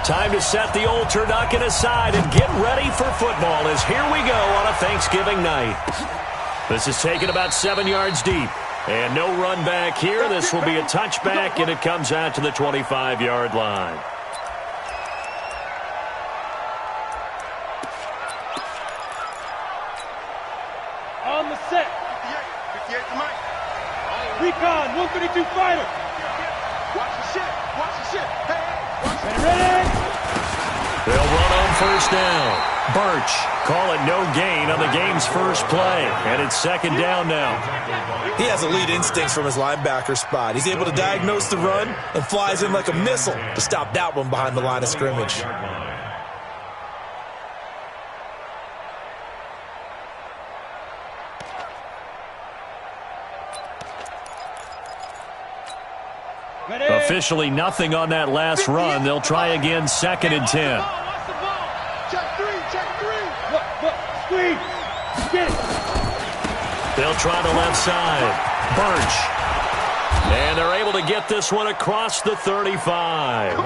Time to set the old turducken aside and get ready for football as here we go on a Thanksgiving night. This is taken about 7 yards deep. And no run back here. This will be a touchback, and it comes out to the 25-yard line. On the set. 58 to Mike. Recon, 132 fighter. Watch the shit. Watch the shit. Hey, watch it. Ready? They'll run on first down. Birch, call it no gain on the game's first play. And it's second down now. He has elite instincts from his linebacker spot. He's able to diagnose the run and flies in like a missile to stop that one behind the line of scrimmage. Officially nothing on that last run. They'll try again, 2nd and 10. They'll try the left side. Birch. And they're able to get this one across the 35.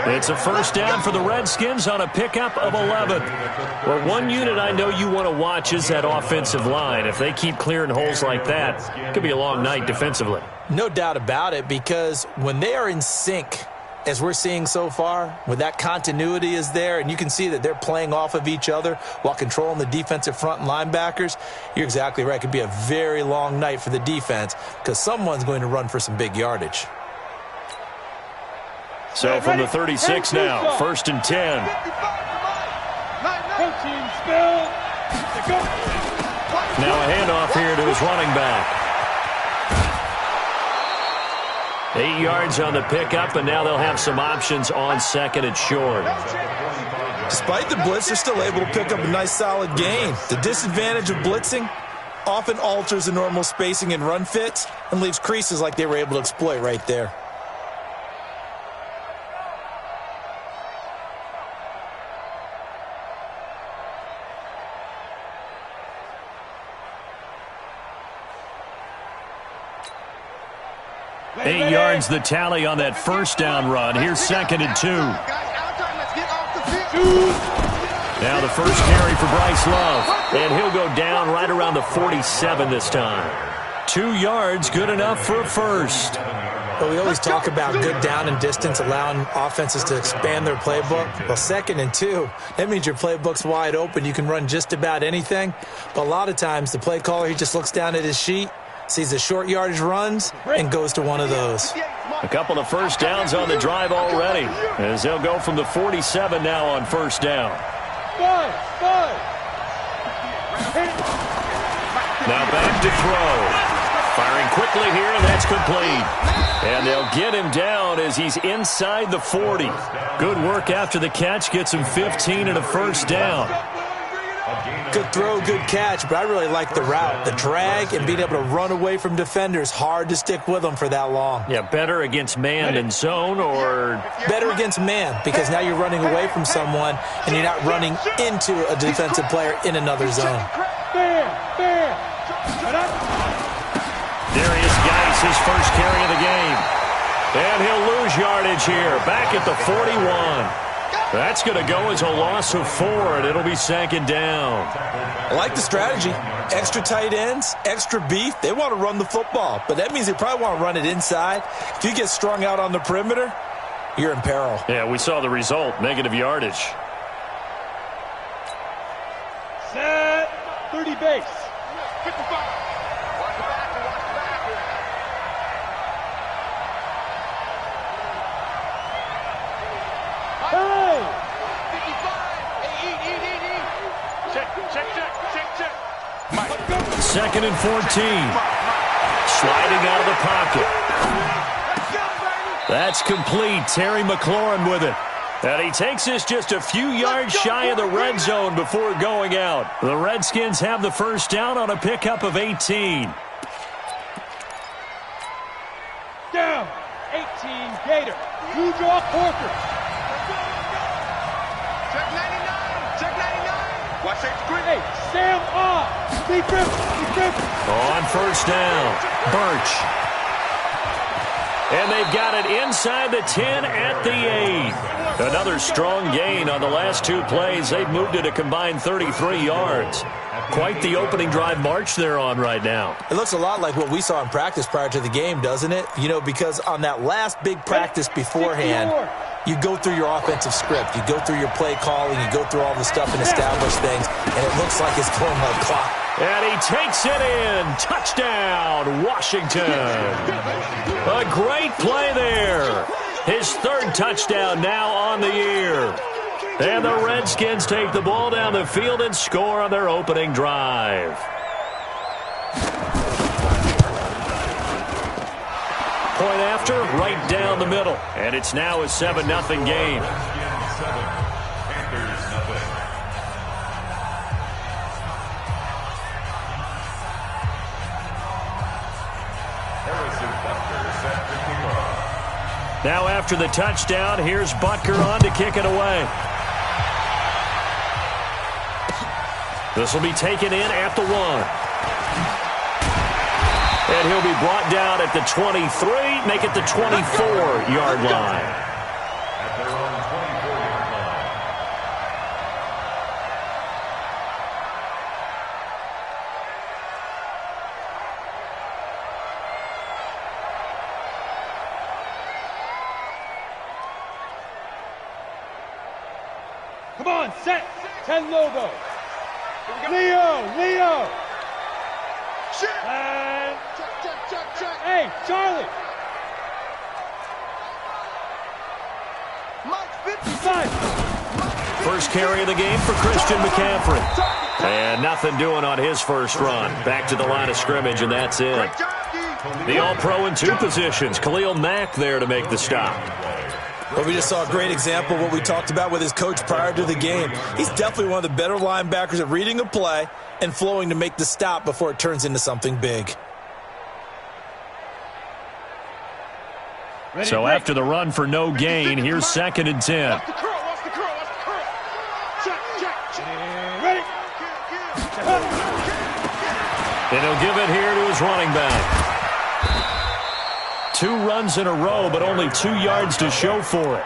It's a first down for the Redskins on a pickup of 11. Well, one unit I know you want to watch is that offensive line. If they keep clearing holes like that, it could be a long night defensively. No doubt about it, because when they are in sync, as we're seeing so far, when that continuity is there, and you can see that they're playing off of each other while controlling the defensive front and linebackers, you're exactly right. It could be a very long night for the defense because someone's going to run for some big yardage. So from the 36 now, 1st and 10. Now a handoff here to his running back. 8 yards on the pickup, and now they'll have some options on 2nd and short. Despite the blitz, they're still able to pick up a nice solid gain. The disadvantage of blitzing often alters the normal spacing and run fits and leaves creases like they were able to exploit right there. Eight yards the tally on that first down run. Here's 2nd and 2. Now the first carry for Bryce Love. And he'll go down right around the 47 this time. 2 yards, good enough for a first. Well, we always talk about good down and distance, allowing offenses to expand their playbook. Well, 2nd and 2, that means your playbook's wide open. You can run just about anything. But a lot of times, the play caller, he just looks down at his sheet, sees the short yardage runs, and goes to one of those. A couple of first downs on the drive already, as they'll go from the 47 now on first down. Now back to throw. Firing quickly here, and that's complete. And they'll get him down as he's inside the 40. Good work after the catch, gets him 15 and a first down. Good throw, good catch, but I really like the route. The drag and being able to run away from defenders, hard to stick with them for that long. Yeah, better against man than zone, or? Better against man, because now you're running away from someone and you're not running into a defensive player in another zone. Darius Geis, his first carry of the game. And he'll lose yardage here, back at the 41. That's going to go as a loss of 4, and it'll be 2nd down. I like the strategy. Extra tight ends, extra beef. They want to run the football, but that means they probably want to run it inside. If you get strung out on the perimeter, you're in peril. Yeah, we saw the result, negative yardage. Set, 30 base. 55. Second and 14. Sliding out of the pocket. That's complete. Terry McLaurin with it. And he takes this just a few yards shy of the red zone before going out. The Redskins have the first down on a pickup of 18. Down. 18 Gator. Blue draw Corker. Check 99. Check 99. Watch 8 Hey, Sam off. Be careful. On first down, Birch. And they've got it inside the 10 at the 8. Another strong gain on the last two plays. They've moved it a combined 33 yards. Quite the opening drive march they're on right now. It looks a lot like what we saw in practice prior to the game, doesn't it? You know, because on that last big practice beforehand, you go through your offensive script. You go through your play calling. You go through all the stuff and establish things, and it looks like it's going like clock. And he takes it in. Touchdown, Washington. A great play there. His third touchdown now on the year. And the Redskins take the ball down the field and score on their opening drive. Point after, right down the middle. And it's now a 7-0 game. Now after the touchdown, here's Butker on to kick it away. This will be taken in at the 1. And he'll be brought down at the 23, make it the 24-yard line. Come on, set. 10 Lobo. Leo. And check. Hey, Charlie. Mike 55. First carry of the game for Christian McCaffrey. And nothing doing on his first run. Back to the line of scrimmage, and that's it. The All-Pro in two positions. Khalil Mack there to make the stop. Well, we just saw a great example of what we talked about with his coach prior to the game. He's definitely one of the better linebackers at reading a play and flowing to make the stop before it turns into something big. So after the run for no gain, here's 2nd and 10. Watch the curl. Check. Ready. And he'll give it here to his running back. 2 runs in a row, but only 2 yards to show for it.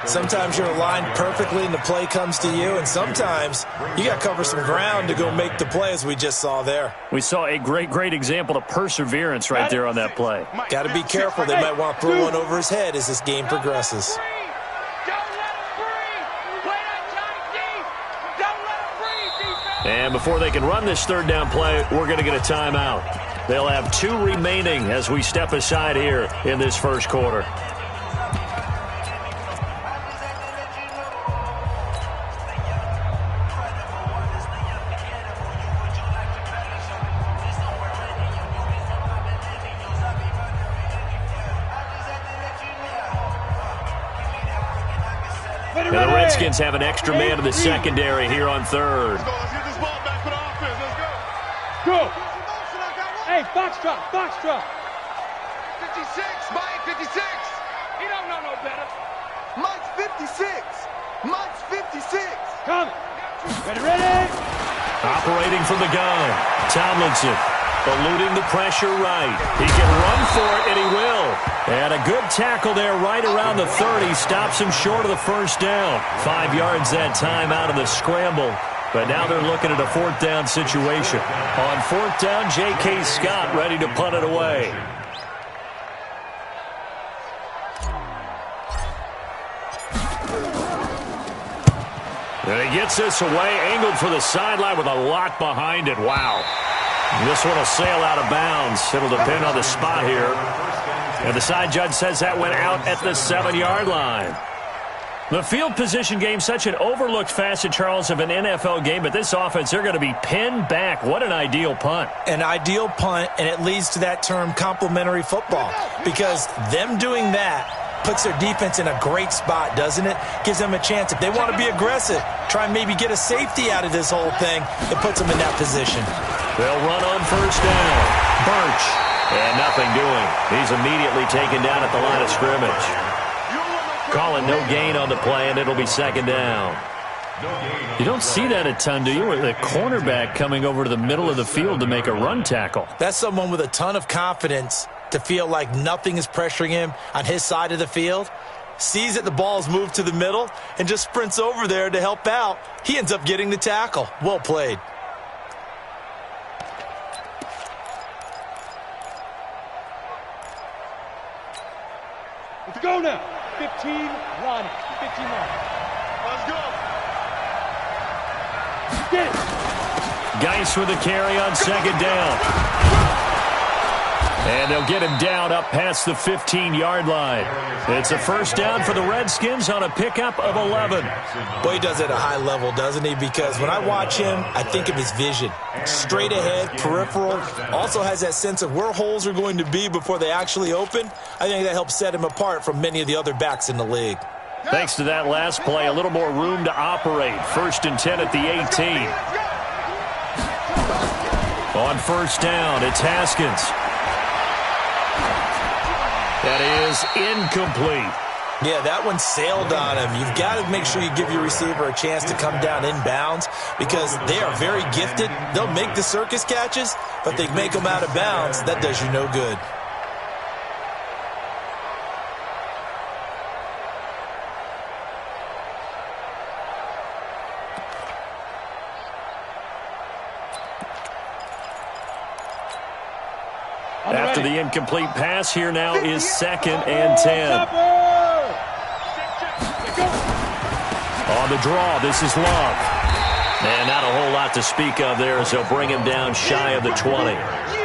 Sometimes you're aligned perfectly and the play comes to you, and sometimes you got to cover some ground to go make the play, as we just saw there. We saw a great example of perseverance right there on that play. Got to be careful. They might want to throw one over his head as this game progresses. And before they can run this third down play, we're going to get a timeout. They'll have 2 remaining as we step aside here in this first quarter. And the Redskins have an extra man in the secondary here on third. Let's get this ball back for the offense. Let's go. Hey, box drop. 56, Mike, 56. He don't know no better. Mike's 56. Come. Ready. Operating from the gun, Tomlinson eluding the pressure right. He can run for it, and he will. And a good tackle there right around the 30. Stops him short of the first down. 5 yards that time out of the scramble. But now they're looking at a 4th down situation. On 4th down, J.K. Scott ready to punt it away. And he gets this away, angled for the sideline with a lot behind it. Wow. This one will sail out of bounds. It'll depend on the spot here. And the side judge says that went out at the 7-yard line. The field position game, such an overlooked facet, Charles, of an NFL game, but this offense, they're going to be pinned back. What an ideal punt. An ideal punt, and it leads to that term complementary football, because them doing that puts their defense in a great spot, doesn't it? Gives them a chance. If they want to be aggressive, try and maybe get a safety out of this whole thing, it puts them in that position. They'll run on first down. Birch. And nothing doing. He's immediately taken down at the line of scrimmage. Calling no gain on the play, and it'll be 2nd down. You don't see that a ton, do you? With a cornerback coming over to the middle of the field to make a run tackle. That's someone with a ton of confidence to feel like nothing is pressuring him on his side of the field, sees that the ball's moved to the middle, and just sprints over there to help out. He ends up getting the tackle. Well played. Let's go now. 15 line. 15 line. Let's go. Get it. Geis with the carry on second down. And they'll get him down up past the 15-yard line. It's a first down for the Redskins on a pickup of 11. Boy, he does it at a high level, doesn't he? Because when I watch him, I think of his vision. Straight ahead, peripheral, also has that sense of where holes are going to be before they actually open. I think that helps set him apart from many of the other backs in the league. Thanks to that last play, a little more room to operate. 1st and 10 at the 18. On first down, it's Haskins. That is incomplete. Yeah, that one sailed on him. You've got to make sure you give your receiver a chance to come down inbounds because they are very gifted. They'll make the circus catches, but they make them out of bounds. That does you no good. After the incomplete pass, here now is 2nd and 10. On the draw, this is Love. And not a whole lot to speak of there as they'll bring him down shy of the 20.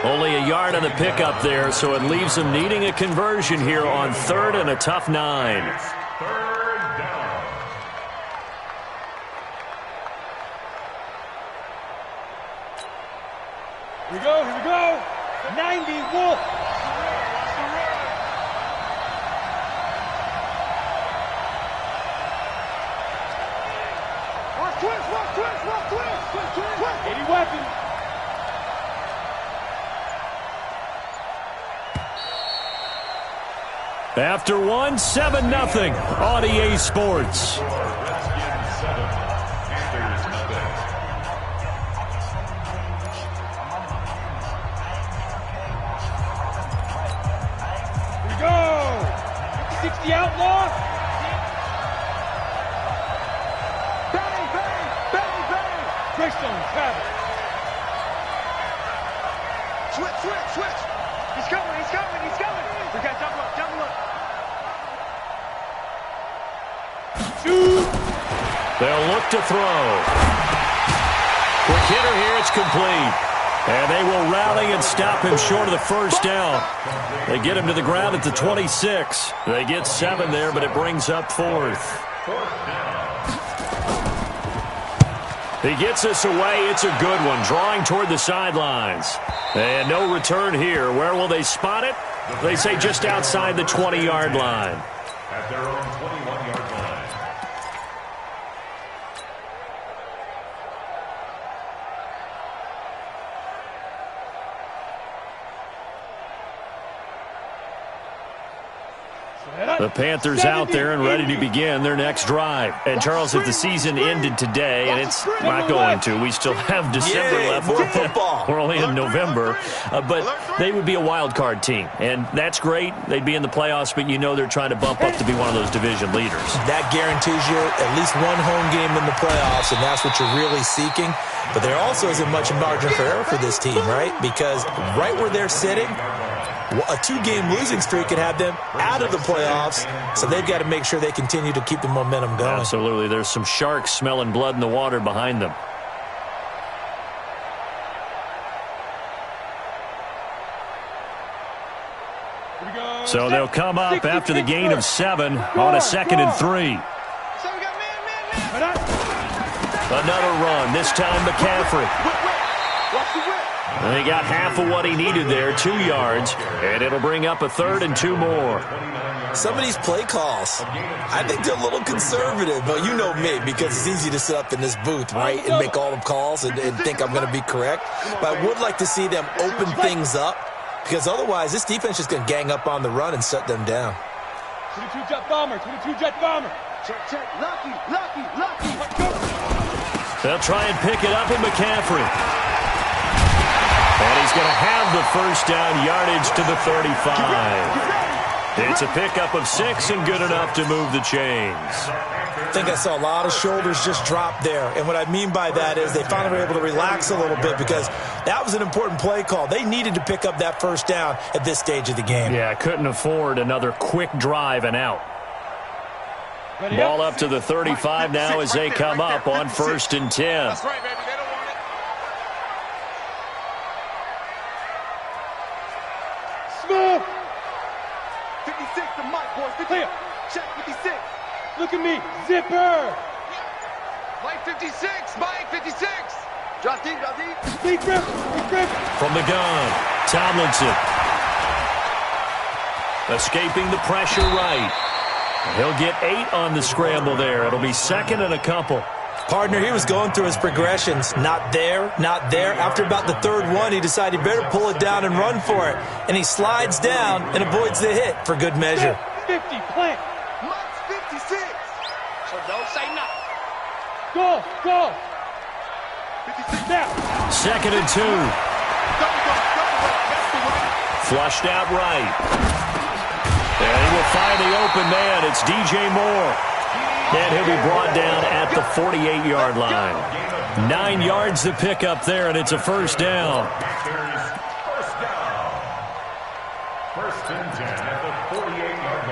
Only a yard on the pickup there, so it leaves him needing a conversion here on 3rd and a tough 9. Here we go, here we go. 90 Wolf. Watch twist. 80 weapon. After one, 7-0 on EA Sports. The outlaw. Bang, bang. Greystone, Travis. Switch. He's coming. We got double up. Shoot. They'll look to throw. Quick hitter here, it's complete. And they will rally and stop him short of the first down. They get him to the ground at the 26. They get 7 there, but it brings up 4th. He gets us away. It's a good one, drawing toward the sidelines. And no return here. Where will they spot it? They say just outside the 20-yard line. At their own 21-yard line. The Panthers out there and ready to begin their next drive. And, Charles, if the season ended today, and it's not going to, we still have December left. We're only in November. But they would be a wild card team. And that's great. They'd be in the playoffs, but you know they're trying to bump up to be one of those division leaders. That guarantees you at least one home game in the playoffs, and that's what you're really seeking. But there also isn't much margin for error for this team, right? Because right where they're sitting, a 2-game losing streak could have them out of the playoffs, so they've got to make sure they continue to keep the momentum going. Absolutely. There's some sharks smelling blood in the water behind them. So they'll come up after the gain of 7 on a 2nd and 3. Another run, this time McCaffrey. And he got half of what he needed there, 2 yards, and it'll bring up a 3rd and 2 more. Some of these play calls, I think they're a little conservative, but you know me, because it's easy to sit up in this booth, right, and make all the calls and think I'm going to be correct. But I would like to see them open things up, because otherwise this defense is going to gang up on the run and shut them down. 22 jet bomber. Check. Lucky. They'll try and pick it up with McCaffrey. And he's going to have the first down, yardage to the 35. It's a pickup of 6 and good enough to move the chains. I think I saw a lot of shoulders just drop there. And what I mean by that is they finally were able to relax a little bit because that was an important play call. They needed to pick up that first down at this stage of the game. Yeah, couldn't afford another quick drive and out. Ball up to the 35 now as they come up on 1st and 10. That's right, baby. They don't want it. Smooth. 56 to Mike, boys. Clear. Check 56. Look at me. Zipper. Mike 56. Mike 56. Drop deep, drop deep. Deep grip. Deep grip. From the gun, Tomlinson. Escaping the pressure right. He'll get 8 on the scramble there. It'll be 2nd and a couple. Partner, he was going through his progressions. Not there, not there. After about the 3rd one, he decided he better pull it down and run for it. And he slides down and avoids the hit for good measure. 50, plant. Mike's 56. So don't say nothing. Go, go. 56 now. 2nd and 2. Flushed out right. And he will find the open man. It's DJ Moore. And he'll be brought down at the 48-yard line. 9 yards to pick up there, and it's a first down. First down. 1st and 10 at the 48-yard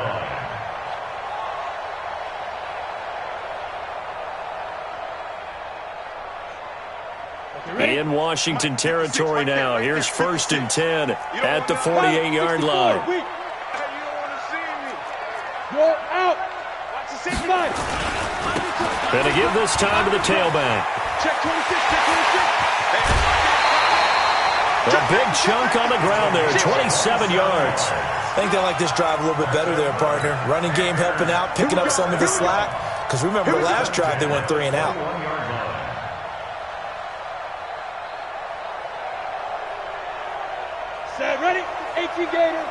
line. In Washington territory now. Here's 1st and 10 at the 48-yard line. You're out. Watch the 6-9. Gonna give this time to the tailback. Check 26, check 26. A big chunk on the ground there, 27 yards. I think they like this drive a little bit better there, partner. Running game helping out, picking up some of the slack. Because remember, the last drive they went 3 and out. Set, ready? 18 Gator.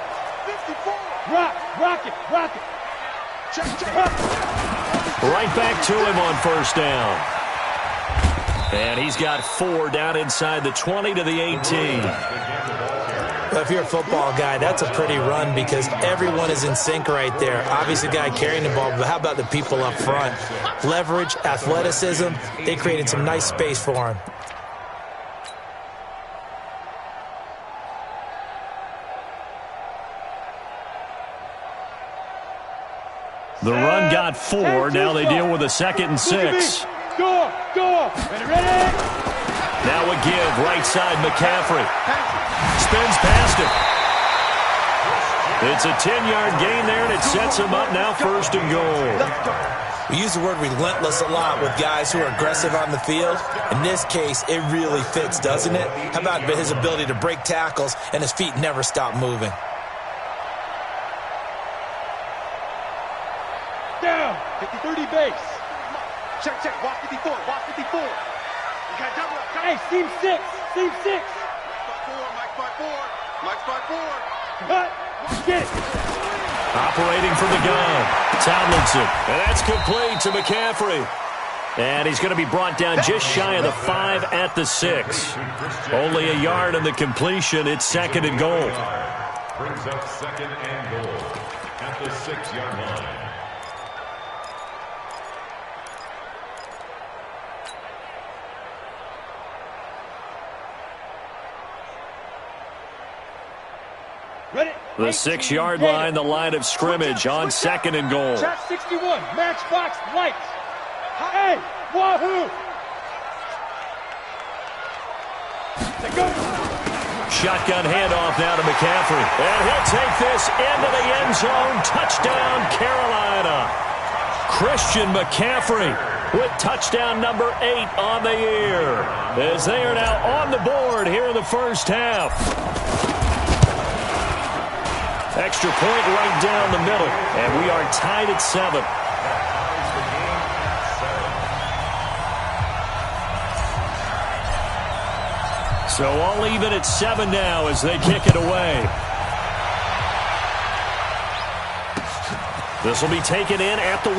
54. Rock it, rock it. Check, check. Right back to him on 1st down. And he's got 4 down inside the 20 to the 18. Well, if you're a football guy, that's a pretty run because everyone is in sync right there. Obviously, the guy carrying the ball, but how about the people up front? Leverage, athleticism, they created some nice space for him. The run got 4. Now they deal with a 2nd and 6. Go, go. Ready? Now a give, right side, McCaffrey. Spins past him. It's a 10-yard gain there, and it sets him up now 1st and goal. We use the word relentless a lot with guys who are aggressive on the field. In this case, it really fits, doesn't it? How about his ability to break tackles and his feet never stop moving? Down. 50-30 base. Check, check. Watch 54. Watch 54. You got double up. Hey, seam 6. Seam 6. Mike spot 4. Mike spot 4. Cut. Get it. Operating from the gun, Tomlinson. And that's complete to McCaffrey. And he's going to be brought down just shy of the 5 at the 6. Only a yard on the completion. It's 2nd and goal. Brings up 2nd and goal at the 6-yard line. Ready? The 6-yard line, the line of scrimmage on 2nd and goal. Trap 61, matchbox lights. Hey, wahoo! Go. Shotgun handoff now to McCaffrey. And he'll take this into the end zone. Touchdown, Carolina. Christian McCaffrey with touchdown number 8 on the year. As they are now on the board here in the first half. Extra point right down the middle. And we are tied at 7. So all even at 7 now as they kick it away. This will be taken in at the 1.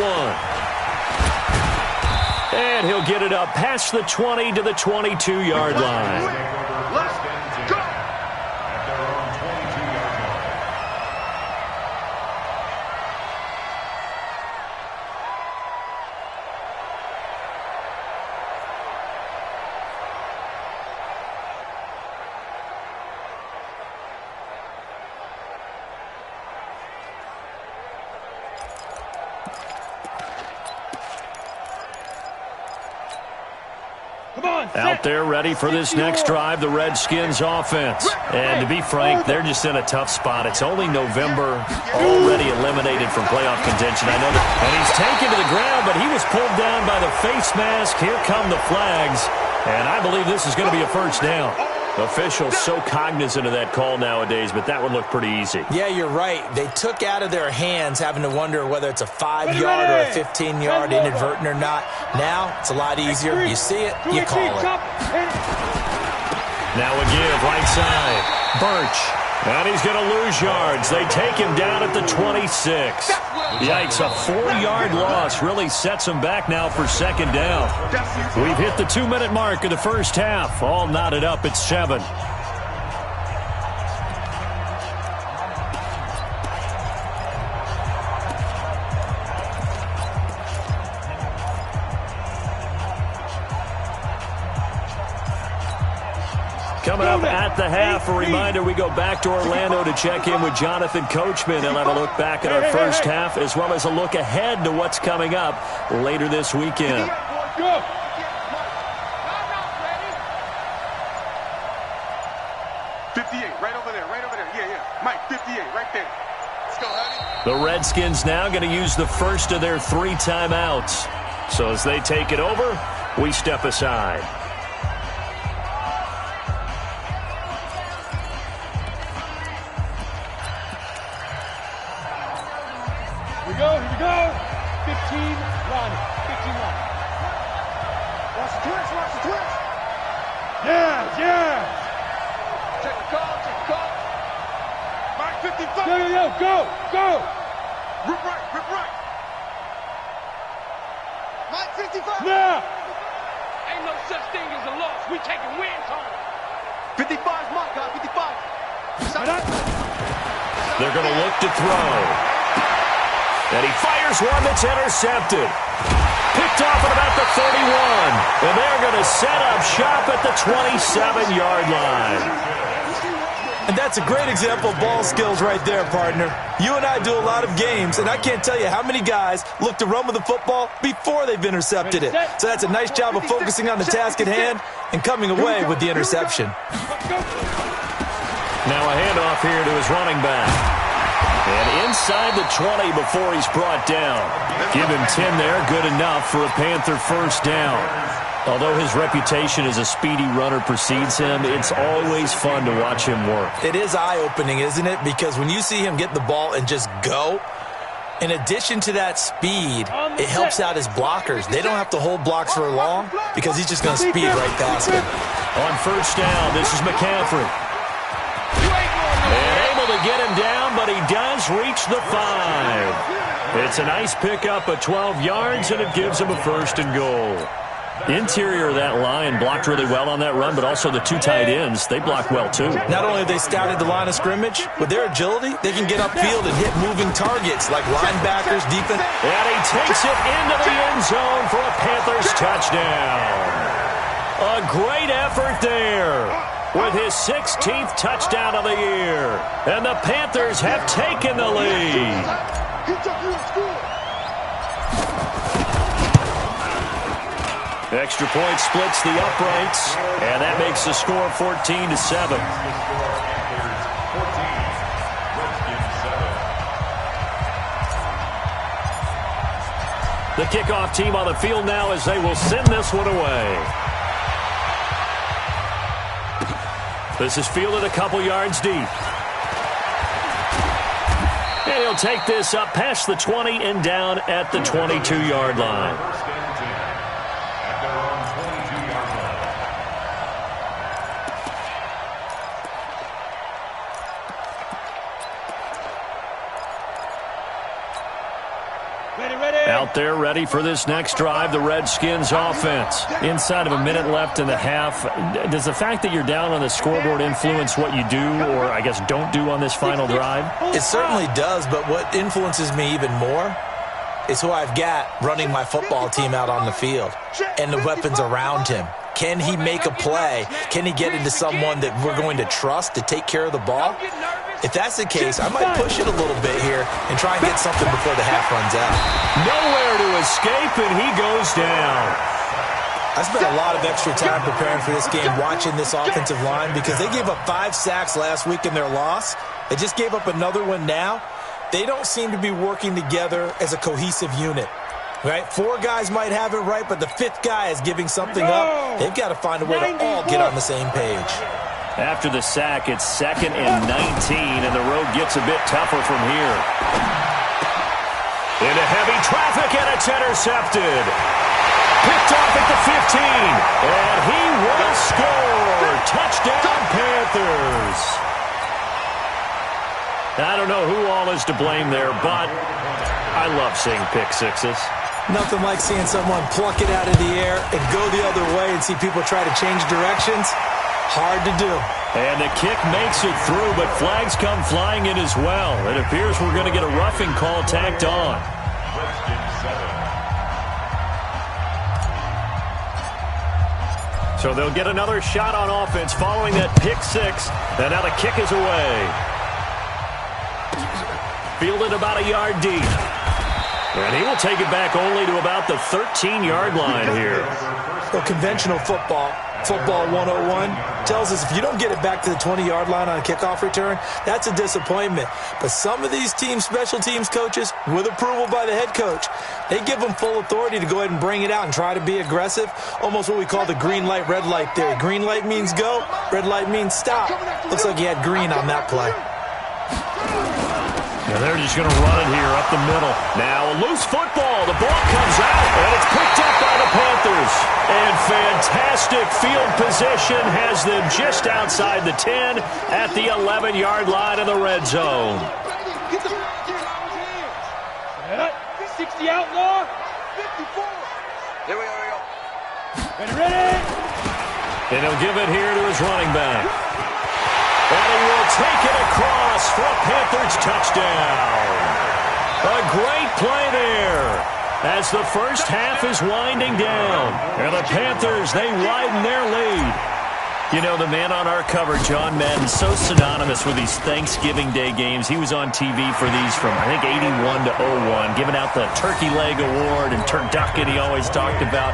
And he'll get it up past the 20 to the 22-yard line. Let's go. Out there ready for this next drive, the Redskins offense. And to be frank, they're just in a tough spot. It's only November, already eliminated from playoff contention. I know that. And he's taken to the ground, but he was pulled down by the face mask. Here come the flags. And I believe this is going to be a first down. Officials so cognizant of that call nowadays, but that would look pretty easy. Yeah, you're right. They took out of their hands having to wonder whether it's a 5-yard or a 15-yard inadvertent or not. Now it's a lot easier. You see it, you call it. Now a give, right side. Birch. And he's going to lose yards. They take him down at the 26. Yikes, a 4-yard loss really sets him back now for second down. We've hit the 2-minute mark of the first half. All knotted up at 7. Coming up at the half, a reminder, we go back to Orlando to check in with Jonathan Coachman. He'll have a look back at our first half as well as a look ahead to what's coming up later this weekend. Go. 58, right over there, yeah. Mike, 58, right there. Let's go, honey. The Redskins now going to use the first of their 3 timeouts. So as they take it over, we step aside. Here we go. 15, Ronnie. 15, Ronnie. Watch the twitch. Yeah. Check the call. Mike, 55. Go. Rip right. Mike, 55. Yeah. Ain't no such thing as a loss. We taking wins home. 55 is Mike, guys. 55. They're going to look to throw. And he fires one that's intercepted. Picked off at about the 31. And they're going to set up shop at the 27-yard line. And that's a great example of ball skills right there, partner. You and I do a lot of games, and I can't tell you how many guys look to run with the football before they've intercepted it. So that's a nice job of focusing on the task at hand and coming away with the interception. Now a handoff here to his running back. And inside the 20 before he's brought down. Give him 10 there, good enough for a Panther first down. Although his reputation as a speedy runner precedes him, it's always fun to watch him work. It is eye-opening, isn't it? Because when you see him get the ball and just go, in addition to that speed, it helps out his blockers. They don't have to hold blocks for long because he's just going to speed right past them. On first down, this is McCaffrey. And able to get him down, but he does reach the 5. It's a nice pickup of 12 yards, and it gives him a first and goal. The interior of that line blocked really well on that run, but also the 2 tight ends, they blocked well too. Not only have they scouted the line of scrimmage, with their agility, they can get upfield and hit moving targets like linebackers, defense. And he takes it into the end zone for a Panthers touchdown. A great effort there with his 16th touchdown of the year. And the Panthers have taken the lead. Extra point splits the uprights, and that makes the score 14-7. The kickoff team on the field now as they will send this one away. This is fielded a couple yards deep. And he'll take this up past the 20 and down at the 22-yard line. Out there ready for this next drive, the Redskins offense. Inside of a minute left in the half, does the fact that you're down on the scoreboard influence what you do or, I guess, don't do on this final drive? It certainly does, but what influences me even more is who I've got running my football team out on the field and the weapons around him. Can he make a play? Can he get into someone that we're going to trust to take care of the ball? If that's the case, I might push it a little bit here and try and get something before the half runs out. Nowhere to escape, and he goes down. I spent a lot of extra time preparing for this game, watching this offensive line, because they gave up 5 sacks last week in their loss. They just gave up another one now. They don't seem to be working together as a cohesive unit. Right? 4 guys might have it right, but the 5th guy is giving something up. They've got to find a way to all get on the same page. After the sack, it's 2nd and 19, and the road gets a bit tougher from here. Into heavy traffic, and it's intercepted. Picked off at the 15, and he will score. Touchdown, Panthers. I don't know who all is to blame there, but I love seeing pick sixes. Nothing like seeing someone pluck it out of the air and go the other way and see people try to change directions. Hard to do. And the kick makes it through, but flags come flying in as well. It appears we're going to get a roughing call tacked on. So they'll get another shot on offense following that pick six. And now the kick is away. Fielded about a yard deep. And he will take it back only to about the 13-yard line here. Well, conventional football 101, tells us if you don't get it back to the 20-yard line on a kickoff return, that's a disappointment. But some of these teams, special teams coaches, with approval by the head coach, they give them full authority to go ahead and bring it out and try to be aggressive, almost what we call the green light, red light theory. Green light means go, red light means stop. Looks like he had green on that play. And they're just going to run it here up the middle. Now a loose football. The ball comes out, and it's picked up by the Panthers. And fantastic field position has them just outside the 10 at the 11-yard line in the red zone. 60 outlaw. 54. Here we go. Ready. And he'll give it here to his running back. And he will take it across for a Panthers touchdown. A great play there as the first half is winding down. And the Panthers, they widen their lead. You know, the man on our cover, John Madden, so synonymous with these Thanksgiving Day games. He was on TV for these from, I think, 81 to 01, giving out the Turkey Leg Award and turducken he always talked about.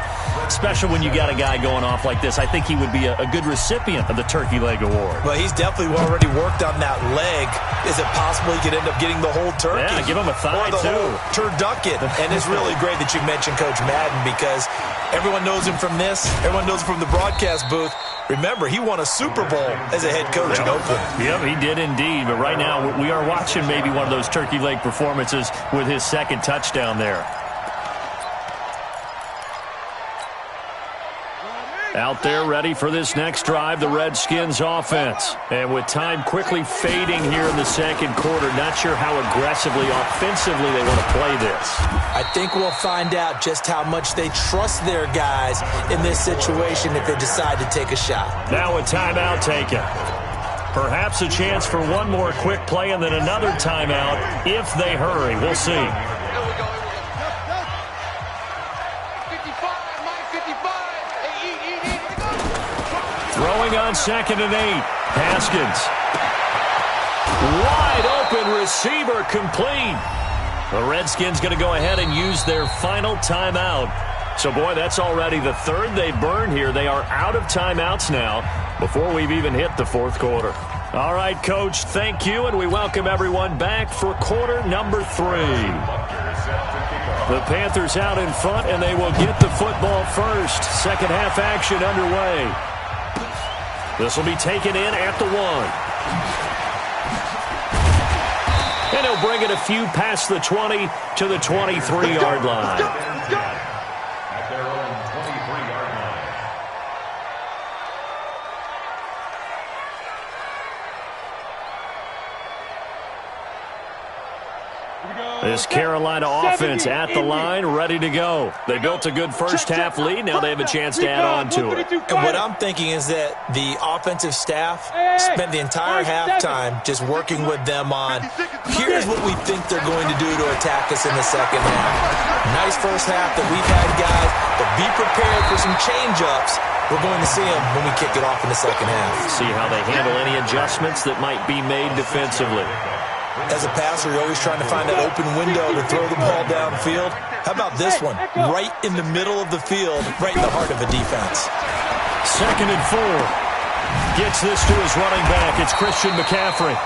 Special when you got a guy going off like this. I think he would be a good recipient of the Turkey Leg Award. Well, he's definitely already worked on that leg. Is it possible he could end up getting the whole turkey? Yeah, give him a thigh, or the too. Whole turducken. And it's really great that you mentioned Coach Madden, because everyone knows him from this. Everyone knows him from the broadcast booth. Remember, he won a Super Bowl as a head coach in Oakland. Yep, he did indeed. But right now, we are watching maybe one of those turkey leg performances with his second touchdown there. Out there ready for this next drive, the Redskins offense. And with time quickly fading here in the second quarter, not sure how aggressively, offensively they want to play this. I think we'll find out just how much they trust their guys in this situation if they decide to take a shot. Now a timeout taken. Perhaps a chance for one more quick play and then another timeout if they hurry. We'll see. Throwing on 2nd and 8. Haskins. Wide open receiver complete. The Redskins going to go ahead and use their final timeout. So, boy, that's already the third they burned here. They are out of timeouts now before we've even hit the fourth quarter. All right, Coach, thank you, and we welcome everyone back for quarter number 3. The Panthers out in front, and they will get the football first. Second half action underway. This will be taken in at the 1. And he'll bring it a few past the 20 to the 23-yard line. At their own 23-yard line. This Carolina offense at the line, ready to go. They built a good first half lead. Now they have a chance to add on to it. And what I'm thinking is that the offensive staff spent the entire halftime just working with them on, here's what we think they're going to do to attack us in the second half. Nice first half that we've had, guys, but be prepared for some change-ups. We're going to see them when we kick it off in the second half. See how they handle any adjustments that might be made defensively. As a passer, you're always trying to find that open window to throw the ball downfield. How about this one? Right in the middle of the field, right in the heart of a defense. 2nd and 4. Gets this to his running back. It's Christian McCaffrey.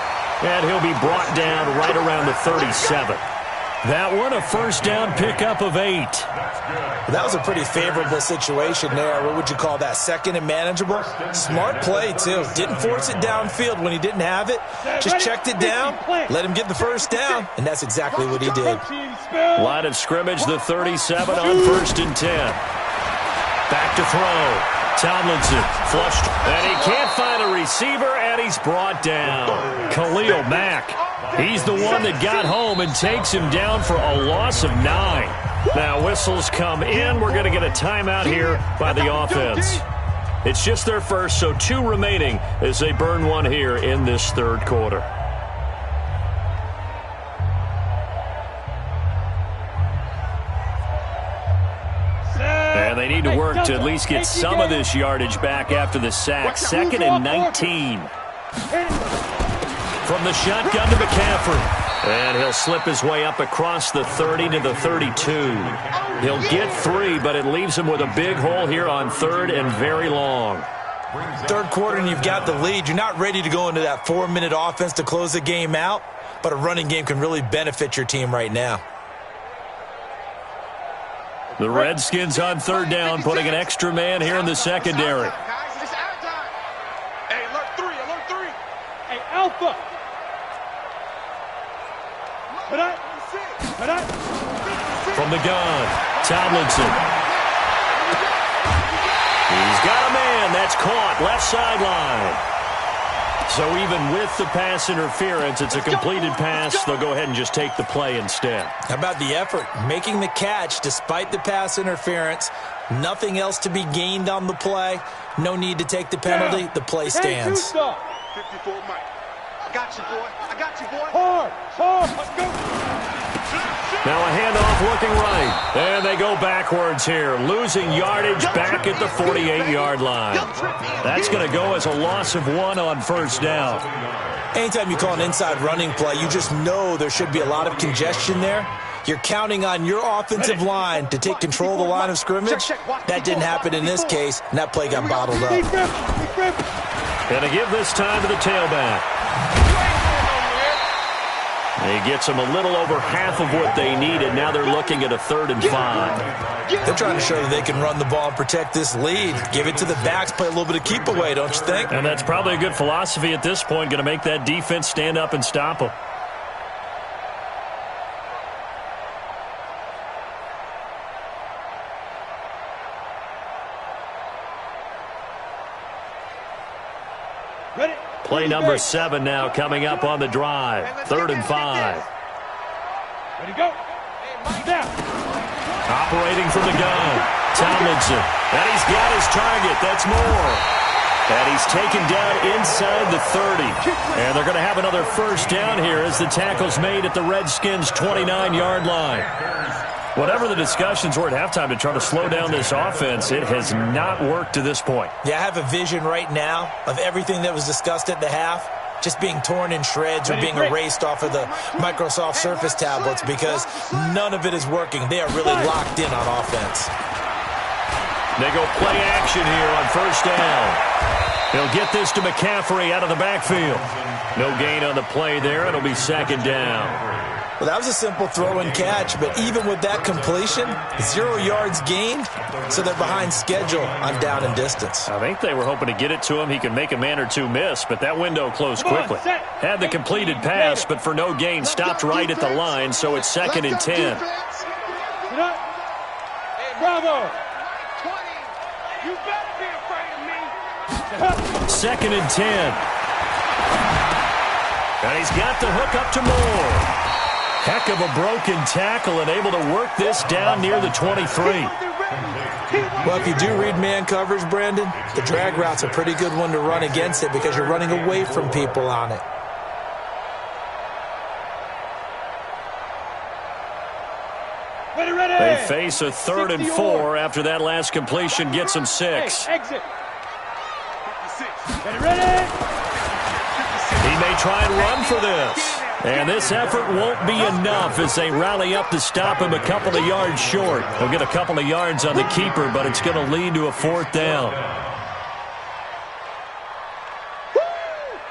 And he'll be brought down right around the 37. That one, a first down pickup of 8. That was a pretty favorable situation there. What would you call that? 2nd and manageable? Smart play, too. Didn't force it downfield when he didn't have it. Just checked it down, let him get the first down, and that's exactly what he did. Line of scrimmage, the 37 on 1st and 10. Back to throw. Tomlinson flushed, and he can't find a receiver, and he's brought down. Khalil Mack. He's the one that got home and takes him down for a loss of 9. Now, whistles come in. We're going to get a timeout here by the offense. It's just their first, so 2 remaining as they burn one here in this 3rd quarter. And they need to work to at least get some of this yardage back after the sack. 2nd and 19. From the shotgun to McCaffrey. And he'll slip his way up across the 30 to the 32. He'll get 3, but it leaves him with a big hole here on 3rd and very long. 3rd quarter and you've got the lead. You're not ready to go into that 4-minute offense to close the game out, but a running game can really benefit your team right now. The Redskins on 3rd down, putting an extra man here in the secondary. Hey, alert 3, alert 3. Hey, Alpha. From the gun, Tomlinson. He's got a man. That's caught. Left sideline. So even with the pass interference, it's a completed pass. They'll go ahead and just take the play instead. How about the effort? Making the catch despite the pass interference. Nothing else to be gained on the play. No need to take the penalty. The play stands. 54 Mike. I got you, boy. I got you, boy. Hard, let's go. Now a handoff looking right. And they go backwards here. Losing yardage back at the 48-yard line. That's going to go as a loss of 1 on 1st down. Anytime you call an inside running play, you just know there should be a lot of congestion there. You're counting on your offensive line to take control of the line of scrimmage. That didn't happen in this case, and that play got bottled up. And to give this time to the tailback. He gets them a little over half of what they needed. Now they're looking at a 3rd and 5. They're trying to show that they can run the ball and protect this lead. Give it to the backs, play a little bit of keep away, don't you think? And that's probably a good philosophy at this point, going to make that defense stand up and stop them. Play number 7 now coming up on the drive. 3rd and 5. Ready, go. Down. Operating from the gun. Tomlinson. And he's got his target. That's more. And he's taken down inside the 30. And they're going to have another first down here as the tackle's made at the Redskins' 29-yard line. Whatever the discussions were at halftime to try to slow down this offense, it has not worked to this point. Yeah, I have a vision right now of everything that was discussed at the half just being torn in shreds or being erased off of the Microsoft Surface tablets because none of it is working. They are really locked in on offense. They go play action here on 1st down. He'll get this to McCaffrey out of the backfield. No gain on the play there. It'll be 2nd down. Well, that was a simple throw and catch, but even with that completion, 0 yards gained, so they're behind schedule on down and distance. I think they were hoping to get it to him. He could make a man or two miss, but that window closed quickly. Had the completed pass, but for no gain, stopped right at the line, so it's 2nd and 10. Bravo. 20. You better be afraid of me. 2nd and 10. And he's got the hook up to Moore. Heck of a broken tackle and able to work this down near the 23. Well, if you do read man coverage, Brandon, the drag route's a pretty good one to run against it because you're running away from people on it. They face a 3rd and 4 after that last completion gets them 6. Exit. Ready. He may try and run for this. And this effort won't be enough as they rally up to stop him a couple of yards short. They'll get a couple of yards on the keeper, but it's going to lead to a 4th down.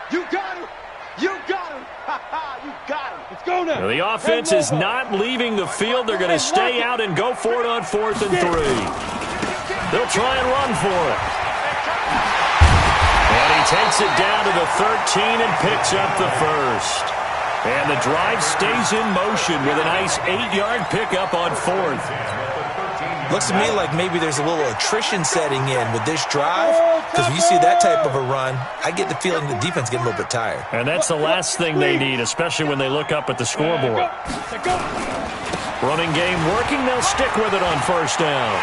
You got him! You got him! You got him! Let's go now. The offense is not leaving the field. They're going to stay out and go for it on 4th and 3. They'll try and run for it. And he takes it down to the 13 and picks up the first. And the drive stays in motion with a nice 8-yard pickup on 4th. Looks to me like maybe there's a little attrition setting in with this drive, because when you see that type of a run, I get the feeling the defense getting a little bit tired. And that's the last thing they need, especially when they look up at the scoreboard. Running game working. They'll stick with it on 1st down.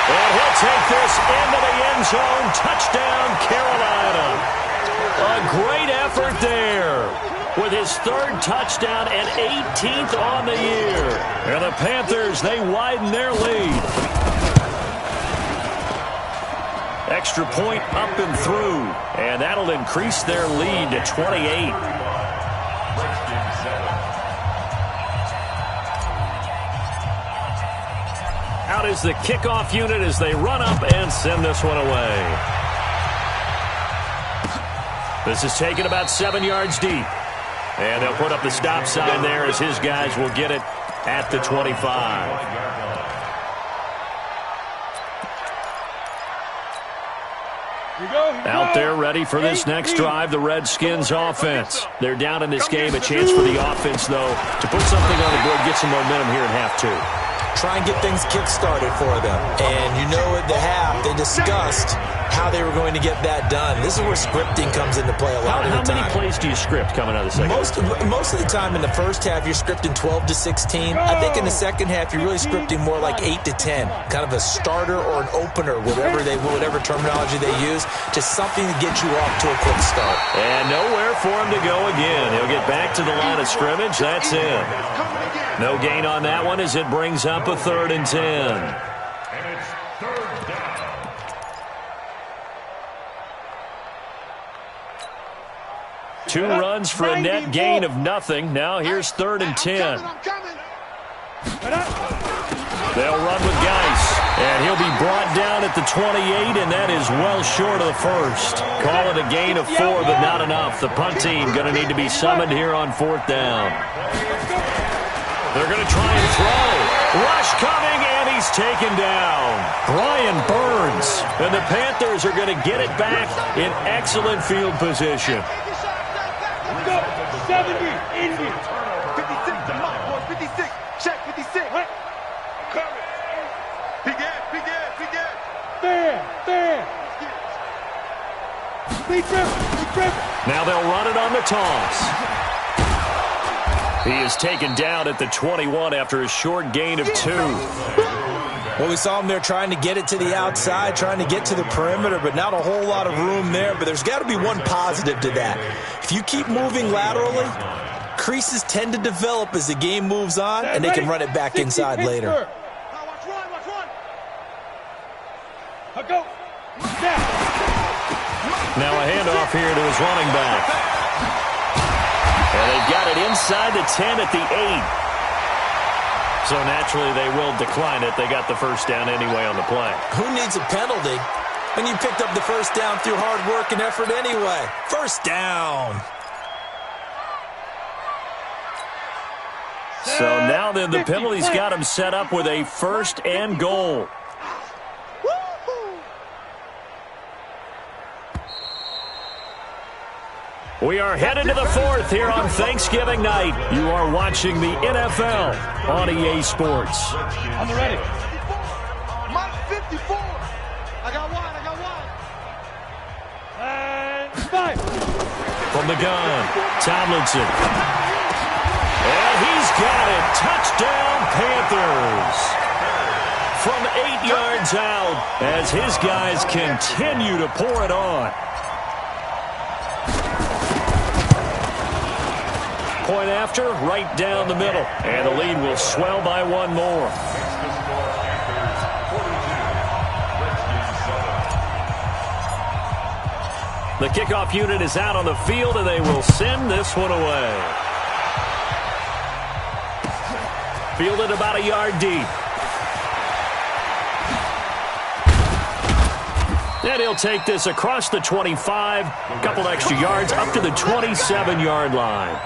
And he'll take this into the end zone. Touchdown, Carolina. A great effort there with his 3rd touchdown and 18th on the year. And the Panthers, they widen their lead. Extra point up and through, and that'll increase their lead to 28. Out is the kickoff unit as they run up and send this one away. This is taken about 7 yards deep. And they'll put up the stop sign there as his guys will get it at the 25. Out there ready for this next drive, the Redskins offense. They're down in this game. A chance for the offense, though, to put something on the board, get some momentum here in half 2. Try and get things kick-started for them. And you know at the half, they discussed how they were going to get that done. This is where scripting comes into play a lot of the time. How many plays do you script coming out of the second? Most of the time in the first half, you're scripting 12 to 16. I think in the second half, you're really scripting more like 8 to 10. Kind of a starter or an opener, whatever terminology they use, just something to get you off to a quick start. And nowhere for him to go again. He'll get back to the line of scrimmage. That's it. No gain on that one as it brings up a 3rd and 10. And it's 3rd down. Two runs for a net gain of nothing. Now here's 3rd and 10. They'll run with Geis, and he'll be brought down at the 28, and that is well short of the first. Call it a gain of 4, but not enough. The punt team going to need to be summoned here on 4th down. They're going to try and throw. Rush coming, and he's taken down. Brian Burns. And the Panthers are going to get it back in excellent field position. 70, Indy. 56 to Mike, boys. 56. Check 56. Big Ed. Fair. Big trip. Now they'll run it on the toss. He is taken down at the 21 after a short gain of 2. Well, we saw him there trying to get it to the outside, trying to get to the perimeter, but not a whole lot of room there. But there's got to be one positive to that. If you keep moving laterally, creases tend to develop as the game moves on, and they can run it back inside later. Watch run. Go. Now a handoff here to his running back. And they've got it inside the 10 at the 8. So naturally they will decline it. They got the first down anyway on the play. Who needs a penalty when you picked up the first down through hard work and effort anyway? First down. So now then the penalty's got him set up with a 1st and goal. We are headed to the 4th here on Thanksgiving night. You are watching the NFL on EA Sports. I'm ready. Mike 54. I got one. And 5. From the gun, Tomlinson. And he's got it. Touchdown, Panthers. From 8 yards out as his guys continue to pour it on. Point after, right down the middle. And the lead will swell by 1 more. The kickoff unit is out on the field, and they will send this one away. Fielded about a yard deep. And he'll take this across the 25, a couple extra yards up to the 27-yard line.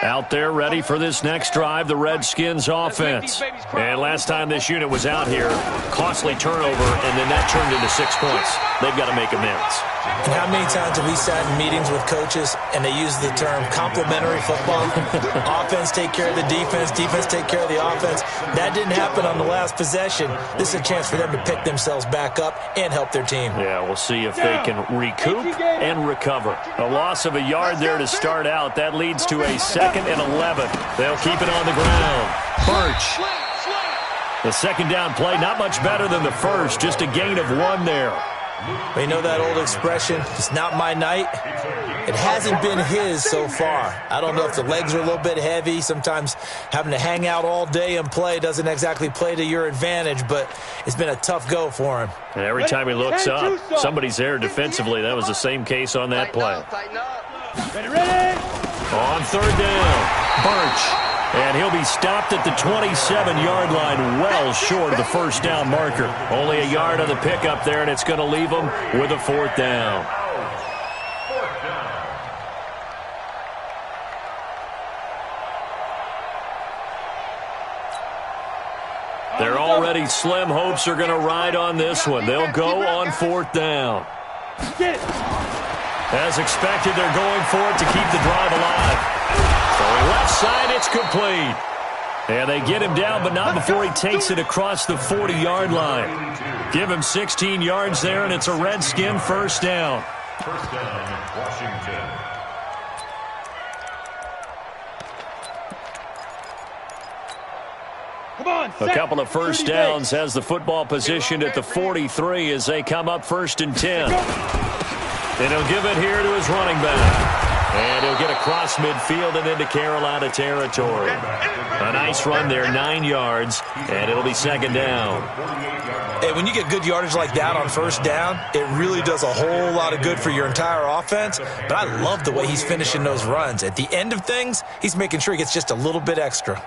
Out there ready for this next drive, the Redskins offense. And last time this unit was out here, costly turnover, and then that turned into 6 points. They've got to make amends. And how many times have we sat in meetings with coaches and they use the term complementary football? Offense take care of the defense, defense take care of the offense. That didn't happen on the last possession. This is a chance for them to pick themselves back up and help their team. Yeah, we'll see if they can recoup and recover. A loss of a yard there to start out. That leads to a 2nd and 11. They'll keep it on the ground. Birch. The second down play, not much better than the first, just a gain of 1 there. But you know that old expression, it's not my night? It hasn't been his so far. I don't know if the legs are a little bit heavy. Sometimes having to hang out all day and play doesn't exactly play to your advantage, but it's been a tough go for him. And every time he looks up, somebody's there defensively. That was the same case on that play. Ready? On 3rd down, Birch. And he'll be stopped at the 27-yard line, well short of the first down marker. Only a yard on the pickup there, and it's going to leave him with a 4th down. Their already slim hopes are going to ride on this one. They'll go on 4th down. As expected, they're going for it to keep the drive alive. Left side, it's complete. And they get him down, but not before he takes it across the 40-yard line. Give him 16 yards there, and it's a Redskin 1st down. First down, Washington. Come on, A couple of first downs has the football positioned at the 43 as they come up 1st and 10. And he'll give it here to his running back. And he'll get across midfield and into Carolina territory. A nice run there, 9 yards, and it'll be 2nd down. Hey, when you get good yardage like that on 1st down, it really does a whole lot of good for your entire offense. But I love the way he's finishing those runs. At the end of things, he's making sure he gets just a little bit extra.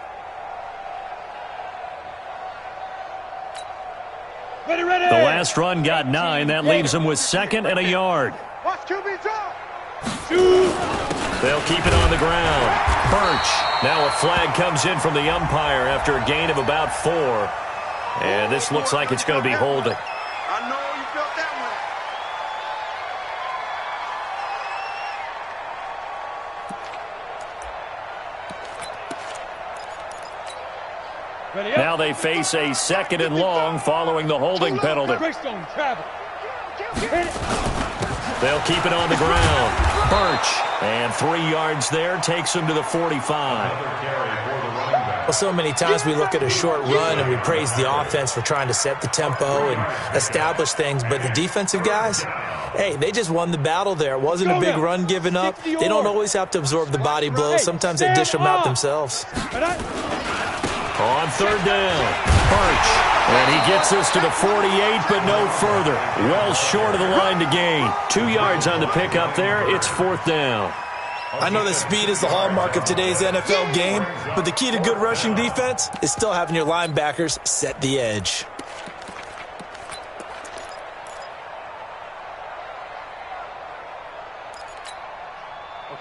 Ready. The last run got 9. That leaves him with 2nd and a yard. Watch QB drop. They'll keep it on the ground. Birch. Now a flag comes in from the umpire after a gain of about 4. And this looks like it's going to be holding. I know you felt that Ready. Now they face a 2nd and long following the holding penalty. Greystone travel. They'll keep it on the ground. Birch. And 3 yards there takes him to the 45. Well, so many times we look at a short run and we praise the offense for trying to set the tempo and establish things. But the defensive guys, hey, they just won the battle there. It wasn't a big run given up. They don't always have to absorb the body blows. Sometimes they dish them out themselves. On 3rd down, Birch. And he gets this to the 48, but no further. Well short of the line to gain. 2 yards on the pickup there. It's 4th down. I know that speed is the hallmark of today's NFL game, but the key to good rushing defense is still having your linebackers set the edge.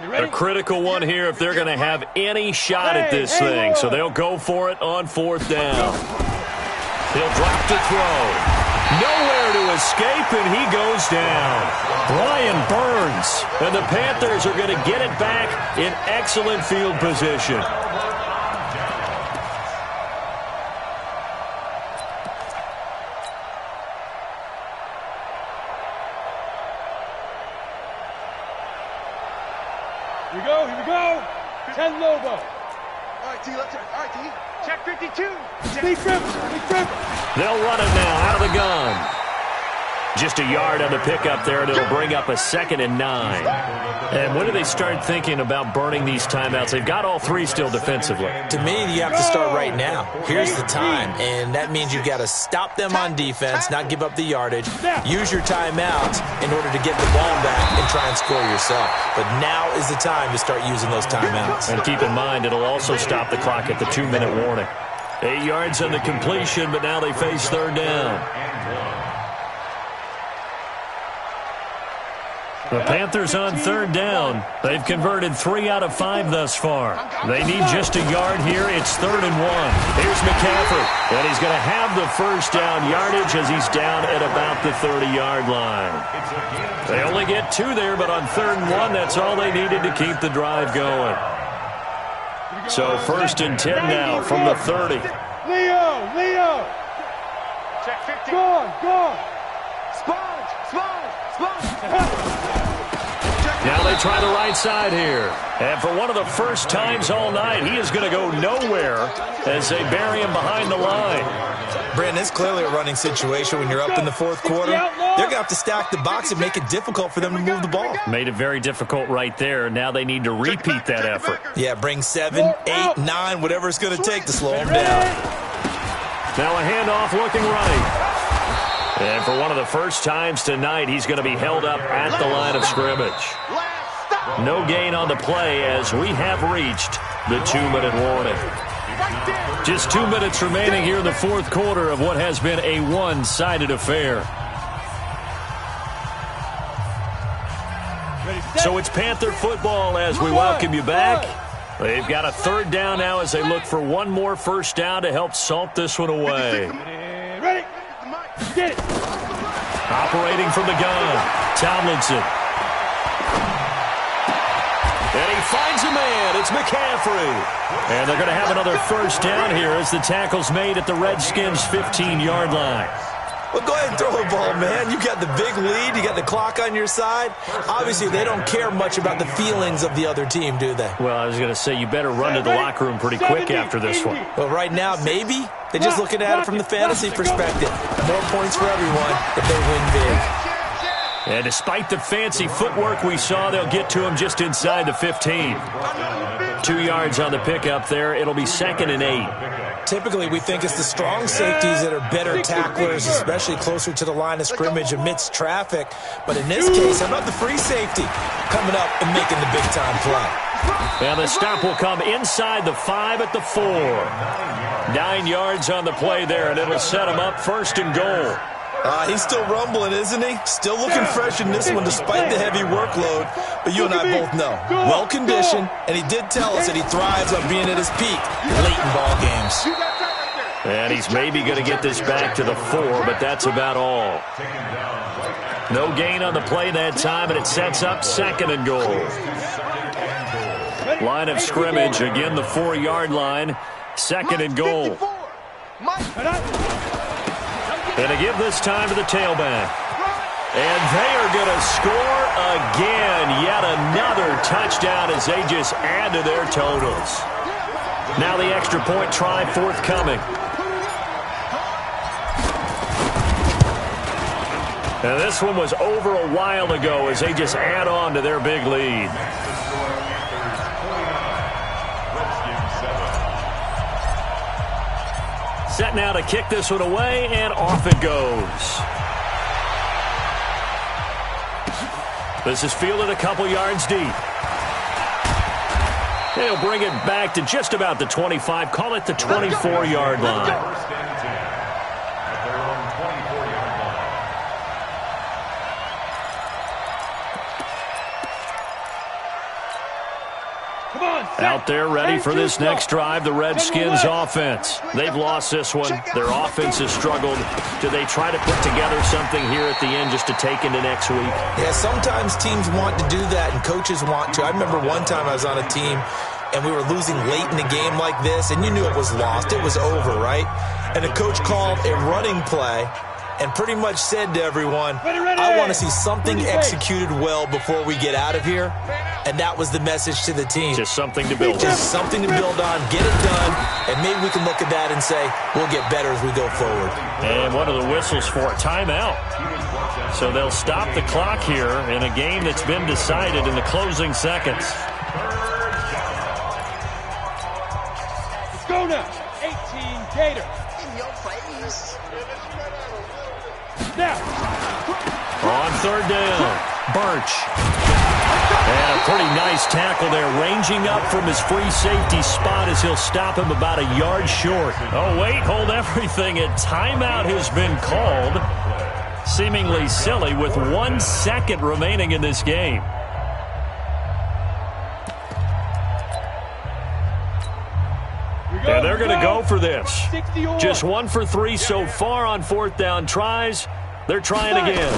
A critical one here if they're going to have any shot at this thing. So they'll go for it on 4th down. He'll drop to throw. Nowhere to escape, and he goes down. Brian Burns. And the Panthers are going to get it back in excellent field position. Here we go. 10 Lobo. All right, T, let's check. All right, T. Check 52. Big dribble. They'll run it now out of the gun. Just a yard on the pickup there, and it'll bring up a 2nd and 9. And when do they start thinking about burning these timeouts? They've got all 3 still defensively. To me, you have to start right now. Here's the time, and that means you've got to stop them on defense, not give up the yardage, use your timeouts in order to get the ball back and try and score yourself. But now is the time to start using those timeouts. And keep in mind, it'll also stop the clock at the 2-minute warning. 8 yards on the completion, but now they face 3rd down. The Panthers on 3rd down. They've converted 3 out of 5 thus far. They need just a yard here. It's 3rd and 1. Here's McCaffrey, and he's going to have the first down yardage as he's down at about the 30-yard line. They only get 2 there, but on 3rd and 1, that's all they needed to keep the drive going. So 1st and 10 now from the 30. Leo! Check 50. Go! Sponge! Now they try the right side here. And for one of the first times all night, he is going to go nowhere as they bury him behind the line. Brandon, it's clearly a running situation when you're up in the 4th quarter. They're going to have to stack the box and make it difficult for them to move the ball. Made it very difficult right there. Now they need to repeat that effort. Yeah, bring 7, 8, 9, whatever it's going to take to slow them down. Now a handoff looking right. And for one of the first times tonight, he's going to be held up at the line of scrimmage. No gain on the play as we have reached the 2-minute warning. Just 2 minutes remaining here in the 4th quarter of what has been a one-sided affair. So it's Panther football as we welcome you back. They've got a 3rd down now as they look for one more first down to help salt this one away. Ready? Get it. Operating from the gun, Tomlinson. And he finds a man. It's McCaffrey. And they're going to have another first down here as the tackle's made at the Redskins' 15-yard line. Well, go ahead and throw the ball, man. You got the big lead. You got the clock on your side. Obviously, they don't care much about the feelings of the other team, do they? Well, I was going to say, you better run to the locker room pretty quick after this one. Well, right now, maybe. They're just looking at it from the fantasy perspective. More points for everyone if they win big. And despite the fancy footwork we saw, they'll get to him just inside the 15. 2 yards on the pickup there. It'll be 2nd and 8. Typically, we think it's the strong safeties that are better tacklers, especially closer to the line of scrimmage amidst traffic. But in this case, how about the free safety coming up and making the big-time play? And the stop will come inside the 5 at the 4. 9 yards on the play there, and it'll set him up 1st and goal. He's still rumbling, isn't he? Still looking fresh in this one despite the heavy workload. But you and I both know, well-conditioned, and he did tell us that he thrives on being at his peak late in ball games. And he's maybe going to get this back to the 4, but that's about all. No gain on the play that time, and it sets up 2nd and goal. Line of scrimmage, again the 4-yard line, 2nd and goal. And to give this time to the tailback. And they are going to score again. Yet another touchdown as they just add to their totals. Now the extra point try forthcoming. And this one was over a while ago as they just add on to their big lead. Set now to kick this one away, and off it goes. This is fielded a couple yards deep. They'll bring it back to just about the 25, call it the 24-yard line. Out there ready for this next drive, the Redskins offense. They've lost this one. Their offense has struggled. Do they try to put together something here at the end just to take into next week? Yeah, sometimes teams want to do that and coaches want to. I remember one time I was on a team and we were losing late in the game like this, and you knew it was lost. It was over, right? And the coach called a running play and pretty much said to everyone, Ready. I want to see something 36. executed well before we get out of here. And that was the message to the team. Just something to build on. Just something to build on, get it done, and maybe we can look at that and say, we'll get better as we go forward. And what are the whistles for? A timeout. So they'll stop the clock here in a game that's been decided in the closing seconds. Let's go now. 18 Gator. In your face. Now. On third down, Birch. And a pretty nice tackle there, ranging up from his free safety spot as he'll stop him about a yard short. Oh, wait, hold everything. A timeout has been called. Seemingly silly with 1 second remaining in this game. And they're going to go for this. Just 1 for 3 so far on fourth down tries. They're trying again.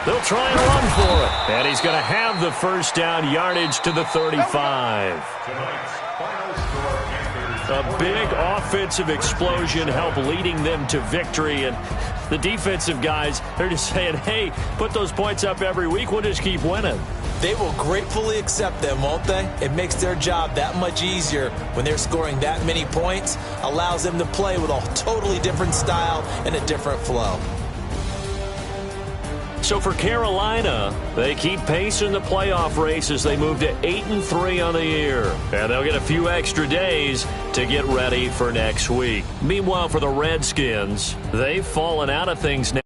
They'll try and run for it. And he's going to have the first down yardage to the 35. A big offensive explosion helped leading them to victory. And the defensive guys, they're just saying, hey, put those points up every week. We'll just keep winning. They will gratefully accept them, won't they? It makes their job that much easier when they're scoring that many points. Allows them to play with a totally different style and a different flow. So for Carolina, they keep pace in the playoff race as they move to 8-3 on the year. And they'll get a few extra days to get ready for next week. Meanwhile, for the Redskins, they've fallen out of things now.